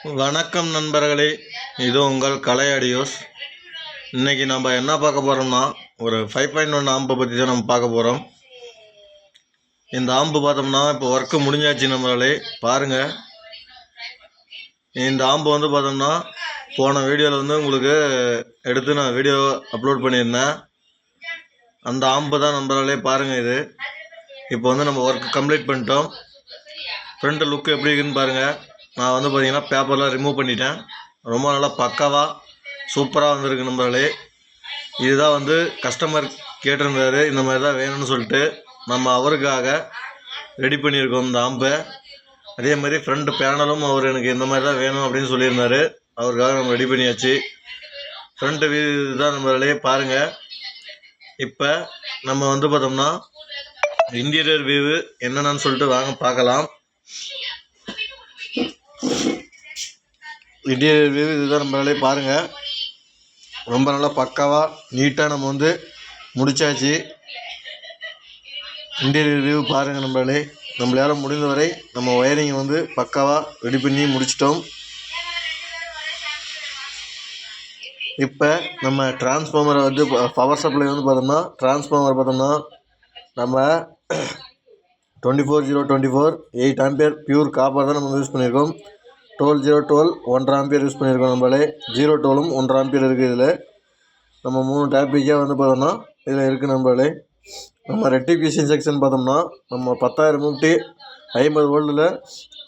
வணக்கம் நண்பர்களே, இது உங்கள் கலை ஆடியோஸ். இன்றைக்கி நம்ம என்ன பார்க்க போகிறோம்னா, ஒரு 5.1 ஆம்பை பற்றி தான் நம்ம பார்க்க போகிறோம். இந்த ஆம்பு பார்த்தோம்னா இப்போ ஒர்க்கு முடிஞ்சாச்சு நண்பர்களே. பாருங்கள், இந்த ஆம்பு வந்து பார்த்தோம்னா போன வீடியோவில் வந்து உங்களுக்கு எடுத்து நான் வீடியோ அப்லோட் பண்ணியிருந்தேன். அந்த ஆம்பு தான் நண்பர்களே. பாருங்கள், இது இப்போ வந்து நம்ம ஒர்க் கம்ப்ளீட் பண்ணிட்டோம். ஃப்ரண்ட் லுக்கு எப்படி இருக்குன்னு பாருங்கள். நான் வந்து பார்த்தீங்கன்னா பேப்பர்லாம் ரிமூவ் பண்ணிட்டேன். ரொம்ப நல்லா பக்காவாக சூப்பராக வந்திருக்கு நண்பர்களே. இதுதான் வந்து கஸ்டமர் கேட்டிருந்தாரு, இந்த மாதிரி தான் வேணும்னு சொல்லிட்டு நம்ம அவருக்காக ரெடி பண்ணியிருக்கோம் இந்த ஆம்பை. அதே மாதிரி ஃப்ரண்ட் பேனலும் அவர் எனக்கு இந்த மாதிரி தான் வேணும் அப்படின்னு சொல்லியிருந்தாரு. அவருக்காக நம்ம ரெடி பண்ணியாச்சு. ஃப்ரண்ட் வியூ தான் நண்பர்களே. பாருங்கள், இப்போ நம்ம வந்து பார்த்தோம்னா இன்டீரியர் வியூ என்னென்னு சொல்லிட்டு வாங்க பார்க்கலாம். இன்டீரியர் வியூ இதுதான் நண்பர்களே. பாருங்கள், ரொம்ப நல்லா பக்காவாக நீட்டாக நம்ம வந்து முடித்தாச்சு. இன்டீரியர் வியூ பாருங்கள் நண்பர்களே. நம்மளால் முடிந்தவரை நம்ம ஒயரிங்கை வந்து பக்காவாக ரெடி பண்ணி முடிச்சிட்டோம். இப்போ நம்ம டிரான்ஸ்ஃபார்மரை வந்து பவர் சப்ளை வந்து பார்த்தோம்னா டிரான்ஸ்ஃபார்மர் பார்த்தோம்னா நம்ம 24-024 8 ஆம்பியர் பியூர் காப்பர் தான் நம்ம யூஸ் பண்ணியிருக்கோம். 12-012 1.5 ஆம்பியர் யூஸ் பண்ணியிருக்கோம். நம்மளே 0-12 1.5 ஆம்பியர் இருக்குது. இதில் நம்ம 3 டாப்பிக்காக வந்து பார்த்தோம்னா இதில் இருக்குது நம்மளே. நம்ம ரெக்டிஃபிகேஷன் செக்ஷன் பார்த்தோம்னா நம்ம 10,000 50 50 வோல்ட்டில்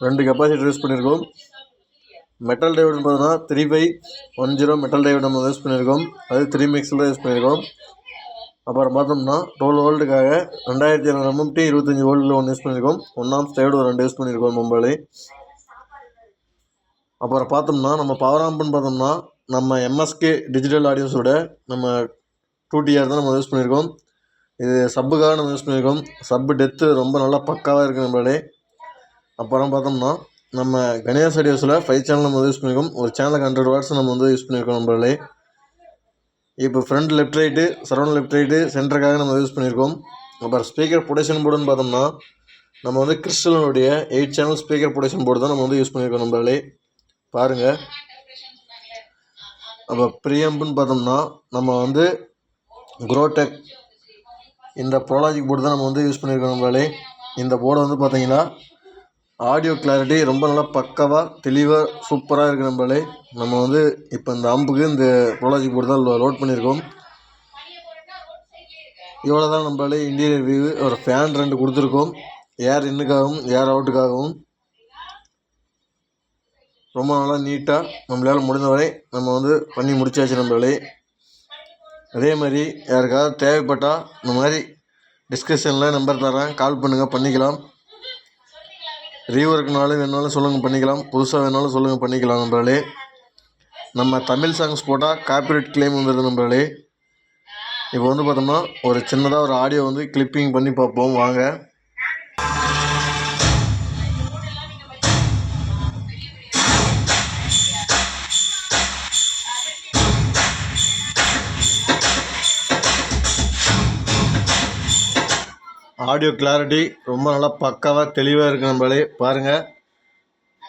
2 கெப்பாசிட்டர் யூஸ் பண்ணியிருக்கோம். மெட்டல் டையோடு பார்த்தோம்னா 3510 மெட்டல் டையோடு நம்ம யூஸ் பண்ணியிருக்கோம். அது 3 மிக்ஸில் யூஸ் பண்ணியிருக்கோம். அப்புறம் பார்த்தோம்னா 12 வோல்ட்டுக்காக 2200 50 25 வோல்ட்டில் ஒன்று யூஸ் பண்ணியிருக்கோம். 1 ஆம்ஸ் டையோடு 2 யூஸ் பண்ணியிருக்கோம் நம்மளே. அப்புறம் பார்த்தோம்னா நம்ம பவர் ஆம்புன்னு பார்த்தோம்னா நம்ம எம்எஸ்கே டிஜிட்டல் ஆடியோஸோட நம்ம 2TR தான் நம்ம யூஸ் பண்ணியிருக்கோம். இது சப்புக்காக நம்ம யூஸ் பண்ணியிருக்கோம். சப்பு டெத்து ரொம்ப நல்லா பக்காவாக இருக்குது நம்மளே. அப்புறம் பார்த்தோம்னா நம்ம கணேஷ் ஆடியோஸில் 5 சேனல் நம்ம யூஸ் பண்ணியிருக்கோம். ஒரு சேனலுக்கு 100 வாட்ஸ் நம்ம வந்து யூஸ் பண்ணியிருக்கோம் நம்மளே. இப்போ front left right, surround left right, சென்டருக்காக நம்ம யூஸ் பண்ணியிருக்கோம். அப்புறம் ஸ்பீக்கர் ப்ரொடக்ஷன் போர்டுன்னு பார்த்தோம்னா நம்ம வந்து கிறிஸ்டலுடைய 8 சேனல் ஸ்பீக்கர் ப்ரொடக்ஷன் போர்டு தான் நம்ம வந்து யூஸ் பண்ணியிருக்கோம் நம்மளே. பாருங்கள். அப்போ ப்ரீஆம்புன்னு பார்த்தோம்னா நம்ம வந்து குரோடெக் இந்த ப்ரோலாஜிக் போர்டு தான் நம்ம வந்து யூஸ் பண்ணியிருக்கோம் நம்மளே. இந்த போர்டு வந்து பார்த்தீங்கன்னா ஆடியோ கிளாரிட்டி ரொம்ப நல்லா பக்காவாக தெளிவாக சூப்பராக இருக்குது நம்மளே. நம்ம வந்து இப்போ இந்த ஆம்புக்கு இந்த ப்ரோலாஜிக் போர்டு தான் லோட் பண்ணியிருக்கோம். இவ்வளோ தான் நம்மளே இன்டீரியர் வியூ. ஒரு ஃபேன் 2 கொடுத்துருக்கோம், ஏர் இன்னுக்காகவும் ஏர் அவுட்டுக்காகவும். ரொம்ப நல்லா நீட்டாக நம்மளால் முடிந்தவரை நம்ம வந்து பண்ணி முடிச்சாச்சு நம்மளே. அதே மாதிரி யாருக்காவது தேவைப்பட்டால் இந்த மாதிரி டிஸ்கஷனில் நம்பர் தரேன், கால் பண்ணுங்கள், பண்ணிக்கலாம். ரீவொர்க்குனாலும் வேணாலும் சொல்லுங்கள், பண்ணிக்கலாம். புதுசாக வேணாலும் சொல்லுங்கள், பண்ணிக்கலாம் நம்மளே. நம்ம தமிழ் சாங்ஸ் போட்டால் காப்பிரைட் கிளைம் வந்துடுது நம்மளே. இப்போ வந்து பார்த்தோம்னா ஒரு சின்னதாக ஒரு ஆடியோ வந்து கிளிப்பிங் பண்ணி பார்ப்போம் வாங்க. ஆடியோ கிளாரிட்டி ரொம்ப நல்லா பக்காவாக தெளிவாக இருக்குது நம்மளே. பாருங்கள்.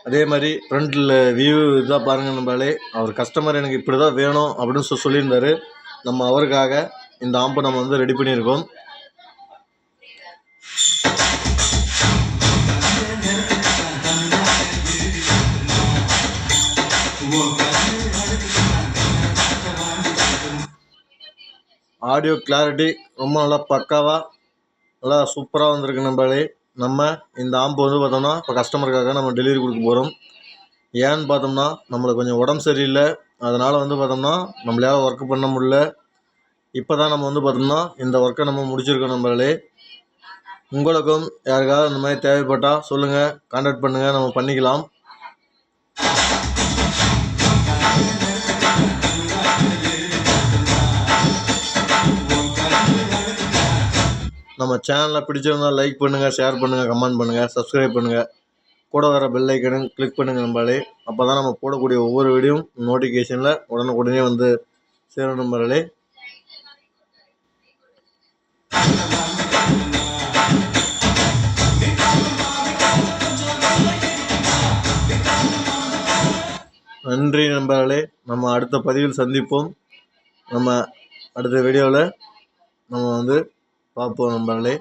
அதே மாதிரி ஃப்ரண்ட்டில் வியூ இதாக பாருங்கள் நம்மளே. அவர் கஸ்டமர் எனக்கு இப்படி தான் வேணும் அப்படின்னு சொல்லியிருந்தார். நம்ம அவருக்காக இந்த ஆம்பை நம்ம வந்து ரெடி பண்ணியிருக்கோம். ஆடியோ கிளாரிட்டி ரொம்ப நல்லா பக்காவாக நல்லா சூப்பராக வந்திருக்கு நம்மளே. நம்ம இந்த ஆம்பு வந்து பார்த்தோம்னா இப்போ கஸ்டமருக்காக நம்ம டெலிவரி கொடுக்க போகிறோம். ஏன்னு பார்த்தோம்னா நம்மளுக்கு கொஞ்சம் உடம்பு சரியில்லை, அதனால் வந்து பார்த்தோம்னா நம்மளால் ஒர்க்கு பண்ண முடியல. இப்போ தான் நம்ம வந்து பார்த்தோம்னா இந்த ஒர்க்கை நம்ம முடிச்சிருக்கோம் நம்மளே. உங்களுக்கும் யாருக்காவது இந்த மாதிரி தேவைப்பட்டால் சொல்லுங்கள், கான்டாக்ட் பண்ணுங்கள், நம்ம பண்ணிக்கலாம். நம்ம சேனலை பிடிச்சிருந்தால் லைக் பண்ணுங்கள், ஷேர் பண்ணுங்கள், கமெண்ட் பண்ணுங்கள், சப்ஸ்கிரைப் பண்ணுங்கள். கூட வர பெல் ஐக்கனும் கிளிக் பண்ணுங்கள் நம்மளே. அப்போ தான் நம்ம போடக்கூடிய ஒவ்வொரு வீடியோவும் நோட்டிஃபிகேஷனில் உடனுக்குடனே வந்து சேரும் நம்மளே. நன்றி நண்பர்களே. நம்ம அடுத்த பதிவில் சந்திப்போம். நம்ம அடுத்த வீடியோவில் நம்ம பார்ப்போம் நண்பர்களே.